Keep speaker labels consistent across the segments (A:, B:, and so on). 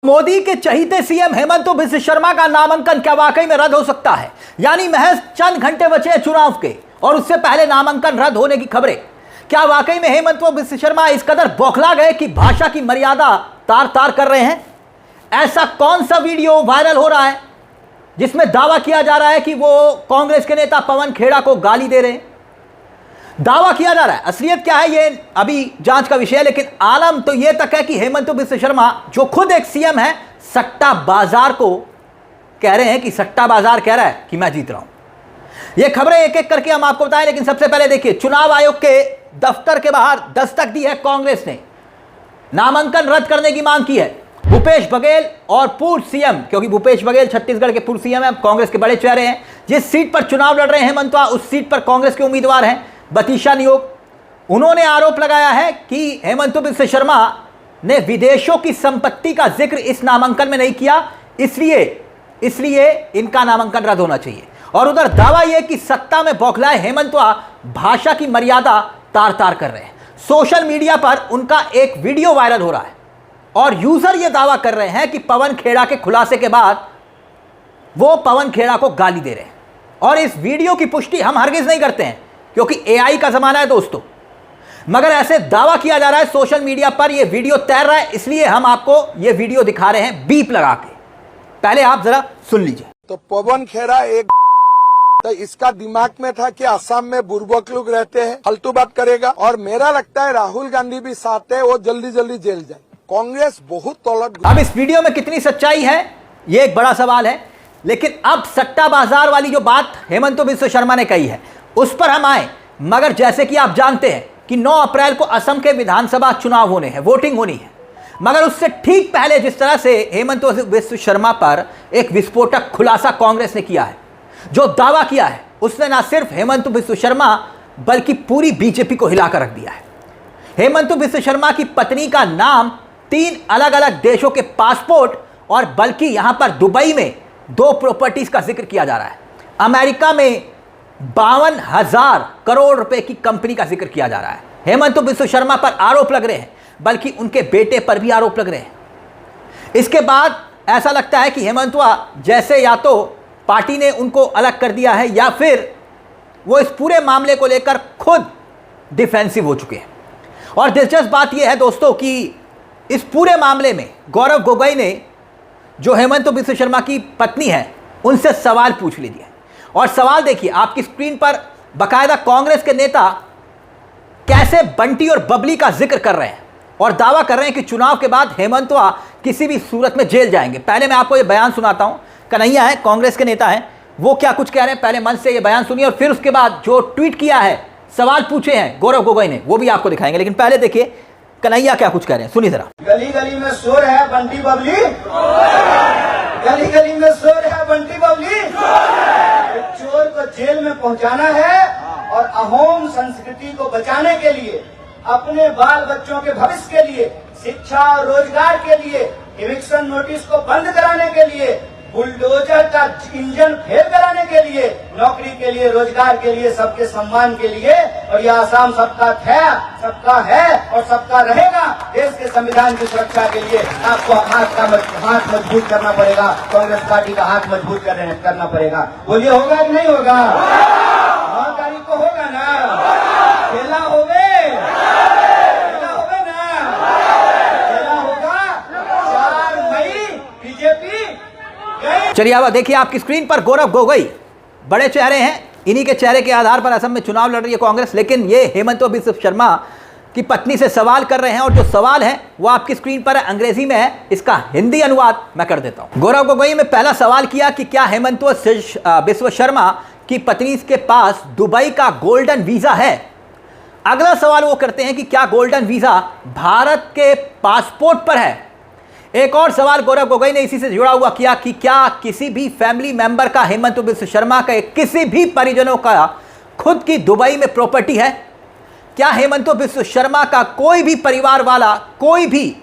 A: मोदी के चहीते सीएम हेमंत बिस्व शर्मा का नामांकन क्या वाकई में रद्द हो सकता है? यानी महज चंद घंटे बचे हैं चुनाव के और उससे पहले नामांकन रद्द होने की खबरें। क्या वाकई में हेमंत बिस्व शर्मा इस कदर बौखला गए कि भाषा की मर्यादा तार तार कर रहे हैं? ऐसा कौन सा वीडियो वायरल हो रहा है जिसमें दावा किया जा रहा है कि वो कांग्रेस के नेता पवन खेड़ा को गाली दे रहे हैं? दावा किया जा रहा है, असलियत क्या है ये अभी जांच का विषय है। लेकिन आलम तो ये तक है कि हेमंत बिस्व शर्मा जो खुद एक सीएम है, सट्टा बाजार को कह रहे हैं कि सट्टा बाजार कह रहा है कि मैं जीत रहा हूं। ये खबरें एक एक करके हम आपको बताएं, लेकिन सबसे पहले देखिए, चुनाव आयोग के दफ्तर के बाहर दस्तक दी है कांग्रेस ने। नामांकन रद्द करने की मांग की है भूपेश बघेल और पूर्व सीएम, क्योंकि भूपेश बघेल छत्तीसगढ़ के पूर्व सीएम है, कांग्रेस के बड़े चेहरे हैं। जिस सीट पर चुनाव लड़ रहे हैं हेमंत, उस सीट पर कांग्रेस के उम्मीदवार हैं बतीशा नियोग। उन्होंने आरोप लगाया है कि हेमंत बिस्व शर्मा ने विदेशों की संपत्ति का जिक्र इस नामांकन में नहीं किया, इसलिए इनका नामांकन रद्द होना चाहिए। और उधर दावा यह कि सत्ता में बौखलाए हेमंत भाषा की मर्यादा तार तार कर रहे हैं। सोशल मीडिया पर उनका एक वीडियो वायरल हो रहा है और यूजर यह दावा कर रहे हैं कि पवन खेड़ा के खुलासे के बाद वो पवन खेड़ा को गाली दे रहे हैं। और इस वीडियो की पुष्टि हम हरगिज नहीं करते हैं क्योंकि एआई का जमाना है दोस्तों, मगर ऐसे दावा किया जा रहा है, सोशल मीडिया पर यह वीडियो तैर रहा है, इसलिए हम आपको यह वीडियो दिखा रहे हैं बीप लगा के। पहले आप जरा सुन लीजिए।
B: तो पवन खेड़ा एक तो इसका दिमाग में था कि असम में बुर्बक लोग रहते हैं, फालतू बात करेगा। और मेरा लगता है राहुल गांधी भी साथ है, वो जल्दी जल्दी जेल जाए। कांग्रेस बहुत तौलत।
A: अब इस वीडियो में कितनी सच्चाई है ये एक बड़ा सवाल है, लेकिन अब सट्टा बाजार वाली जो बात हेमंत बिस्व शर्मा ने कही है उस पर हम आए। मगर जैसे कि आप जानते हैं कि 9 अप्रैल को असम के विधानसभा चुनाव होने हैं, वोटिंग होनी है। मगर उससे ठीक पहले जिस तरह से हेमंत बिस्व शर्मा पर एक विस्फोटक खुलासा कांग्रेस ने किया है, जो दावा किया है, उसने ना सिर्फ हेमंत बिस्व शर्मा बल्कि पूरी बीजेपी को हिलाकर रख दिया है। हेमंत बिस्व शर्मा की पत्नी का नाम 3 अलग अलग देशों के पासपोर्ट और बल्कि यहां पर दुबई में 2 प्रॉपर्टीज का जिक्र किया जा रहा है। अमेरिका में 52,000 करोड़ रुपए की कंपनी का जिक्र किया जा रहा है। हेमंत बिस्व शर्मा पर आरोप लग रहे हैं, बल्कि उनके बेटे पर भी आरोप लग रहे हैं। इसके बाद ऐसा लगता है कि हेमंत जैसे या तो पार्टी ने उनको अलग कर दिया है या फिर वो इस पूरे मामले को लेकर खुद डिफेंसिव हो चुके हैं। और दिलचस्प बात यह है दोस्तों कि इस पूरे मामले में गौरव गोगोई ने, जो हेमंत बिस्व शर्मा की पत्नी है, उनसे सवाल पूछ लीजिए। और सवाल देखिए आपकी स्क्रीन पर, बाकायदा कांग्रेस के नेता कैसे बंटी और बबली का जिक्र कर रहे हैं और दावा कर रहे हैं कि चुनाव के बाद हेमंत किसी भी सूरत में जेल जाएंगे। पहले मैं आपको यह बयान सुनाता हूं। कन्हैया है, कांग्रेस के नेता हैं, वो क्या कुछ कह रहे हैं पहले मंच से यह बयान सुनिए, और फिर उसके बाद जो ट्वीट किया है, सवाल पूछे हैं गौरव गोगोई ने, वो भी आपको दिखाएंगे। लेकिन पहले देखिए कन्हैया क्या कुछ कह रहे हैं, सुनिए जरा।
C: गली गली में शोर है बंटी बबली, गली गली में शोर है बंटी बबली। चोर को जेल में पहुंचाना है और अहोम संस्कृति को बचाने के लिए, अपने बाल बच्चों के भविष्य के लिए, शिक्षा और रोजगार के लिए, इविक्शन नोटिस को बंद कराने के लिए, बुलडोजर का इंजन फेल कराने के लिए, नौकरी के लिए, रोजगार के लिए, सबके सम्मान के लिए। और यह आसाम सबका है, सबका है और सबका रहेगा। देश के संविधान की सुरक्षा के लिए आपको हाथ मजबूत करना पड़ेगा, कांग्रेस पार्टी का हाथ मजबूत करना पड़ेगा। बोलिए होगा कि नहीं होगा? 9 तारीख को होगा ना? खेला होगा ना? 4 मई बीजेपी।
A: चलिए अब देखिए आपकी स्क्रीन पर गौरव गोगोई, बड़े चेहरे हैं, इन्हीं के चेहरे के आधार पर असम में चुनाव लड़ रही है कांग्रेस। लेकिन ये हेमंत बिस्व शर्मा की पत्नी से सवाल कर रहे हैं और जो सवाल है वो आपकी स्क्रीन पर है, अंग्रेजी में है। इसका हिंदी अनुवाद मैं कर देता हूं। गौरव गोगोई में पहला सवाल किया कि क्या हेमंत बिस्व शर्मा की पत्नी के पास दुबई का गोल्डन वीजा है। अगला सवाल वो करते हैं कि क्या गोल्डन वीजा भारत के पासपोर्ट पर है। एक और सवाल गौरव गोगोई ने इसी से जुड़ा हुआ किया कि क्या किसी भी फैमिली मेंबर का, हेमंत बिस्व शर्मा के किसी भी परिजनों का खुद की दुबई में प्रॉपर्टी है। क्या हेमंत बिस्व शर्मा का कोई भी परिवार वाला कोई भी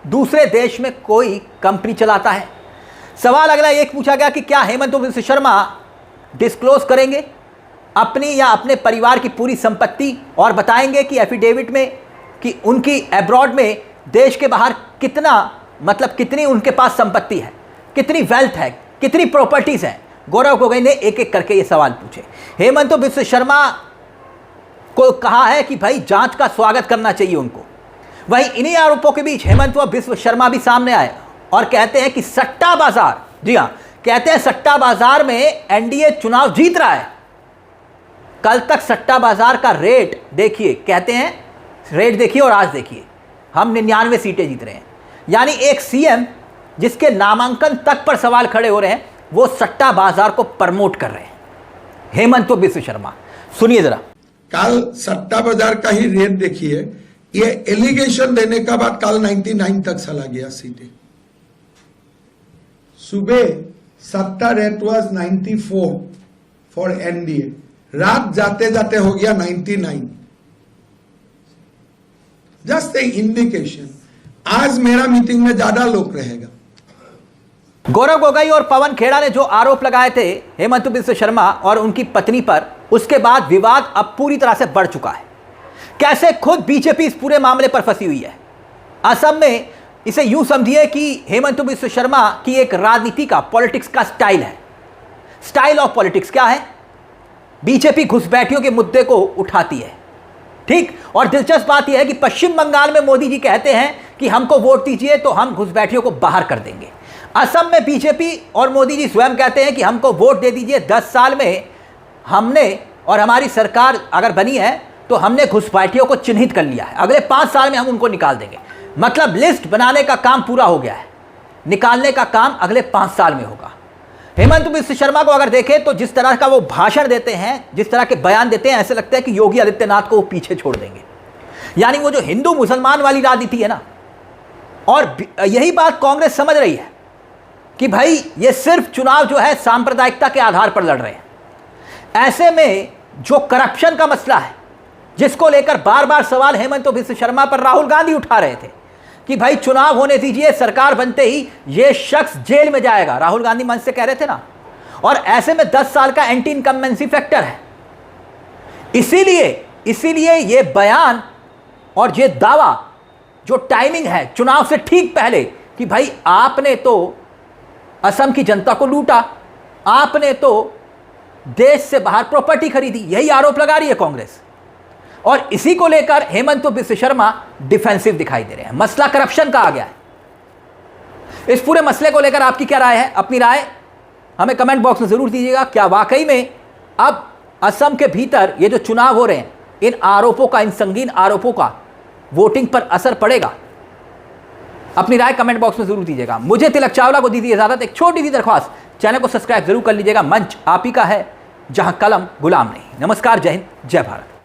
A: दूसरे देश में कोई कंपनी चलाता है। सवाल अगला एक पूछा गया कि क्या हेमंत बिस्व शर्मा डिस्क्लोज करेंगे अपनी या अपने परिवार की पूरी संपत्ति और बताएंगे कि एफिडेविट में कि उनकी अब्रॉड में, देश के बाहर कितना मतलब कितनी उनके पास संपत्ति है, कितनी वेल्थ है, कितनी प्रॉपर्टीज है। गौरव गोगोई ने एक एक करके ये सवाल पूछे। हेमंत बिश्व शर्मा को कहा है कि भाई जांच का स्वागत करना चाहिए उनको। वहीं इन्हीं आरोपों के बीच हेमंत व बिश्व शर्मा भी सामने आए और कहते हैं कि सट्टा बाजार, जी हां, कहते हैं सट्टा बाजार में एनडीए चुनाव जीत रहा है। कल तक सट्टा बाजार का रेट देखिए, कहते हैं रेट देखिए और आज देखिए, हम 99 सीटें जीत रहे हैं। यानी एक सीएम जिसके नामांकन तक पर सवाल खड़े हो रहे हैं, वो सट्टा बाजार को प्रमोट कर रहे हैं। हेमंत बिश्व शर्मा, सुनिए जरा।
B: कल सट्टा बाजार का ही रेट देखिए, ये एलिगेशन देने का बाद कल 99 तक चला गया सीटें। सुबह सट्टा रेट वाज 94 फॉर एनडीए, रात जाते जाते हो गया 99। Just a indication. आज मेरा मीटिंग में ज्यादा लोग रहेगा।
A: गौरव गोगोई और पवन खेड़ा ने जो आरोप लगाए थे हेमंत बिश्व शर्मा और उनकी पत्नी पर, उसके बाद विवाद अब पूरी तरह से बढ़ चुका है। कैसे खुद बीजेपी इस पूरे मामले पर फंसी हुई है। असम में इसे यूं समझिए कि हेमंत बिश्व शर्मा की एक राजनीति का, पॉलिटिक्स का स्टाइल है। स्टाइल ऑफ पॉलिटिक्स क्या है? बीजेपी घुसपैठियों के मुद्दे को उठाती है, ठीक। और दिलचस्प बात यह है कि पश्चिम बंगाल में मोदी जी कहते हैं कि हमको वोट दीजिए तो हम घुसपैठियों को बाहर कर देंगे। असम में बीजेपी और मोदी जी स्वयं कहते हैं कि हमको वोट दे दीजिए, 10 साल में हमने और हमारी सरकार अगर बनी है तो हमने घुसपैठियों को चिन्हित कर लिया है, अगले 5 साल में हम उनको निकाल देंगे। मतलब लिस्ट बनाने का काम पूरा हो गया है, निकालने का काम अगले 5 साल में होगा। हेमंत बिश्व शर्मा को अगर देखें तो जिस तरह का वो भाषण देते हैं, जिस तरह के बयान देते हैं, ऐसे लगता है कि योगी आदित्यनाथ को वो पीछे छोड़ देंगे। यानी वो जो हिंदू मुसलमान वाली राजनीति है ना, और यही बात कांग्रेस समझ रही है कि भाई ये सिर्फ चुनाव जो है सांप्रदायिकता के आधार पर लड़ रहे हैं। ऐसे में जो करप्शन का मसला है, जिसको लेकर बार बार सवाल हेमंत बिश्व शर्मा पर राहुल गांधी उठा रहे थे कि भाई चुनाव होने दीजिए, सरकार बनते ही ये शख्स जेल में जाएगा, राहुल गांधी मंच से कह रहे थे ना। और ऐसे में 10 साल का एंटी इनकम्बेंसी फैक्टर है। इसीलिए ये बयान और ये दावा, जो टाइमिंग है चुनाव से ठीक पहले, कि भाई आपने तो असम की जनता को लूटा, आपने तो देश से बाहर प्रॉपर्टी खरीदी, यही आरोप लगा रही है कांग्रेस। और इसी को लेकर हेमंत बिश्व शर्मा डिफेंसिव दिखाई दे रहे हैं। मसला करप्शन का आ गया है। इस पूरे मसले को लेकर आपकी क्या राय है? अपनी राय हमें कमेंट बॉक्स में जरूर दीजिएगा। क्या वाकई में अब असम के भीतर ये जो चुनाव हो रहे हैं, इन आरोपों का, इन संगीन आरोपों का वोटिंग पर असर पड़ेगा? अपनी राय कमेंट बॉक्स में जरूर दीजिएगा। मुझे तिलक चावला को दीजिए इजाजत। एक छोटी सी दरख्वास्त, चैनल को सब्सक्राइब जरूर कर लीजिएगा। मंच आप ही का है, जहां कलम गुलाम नहीं। नमस्कार, जय हिंद, जय भारत।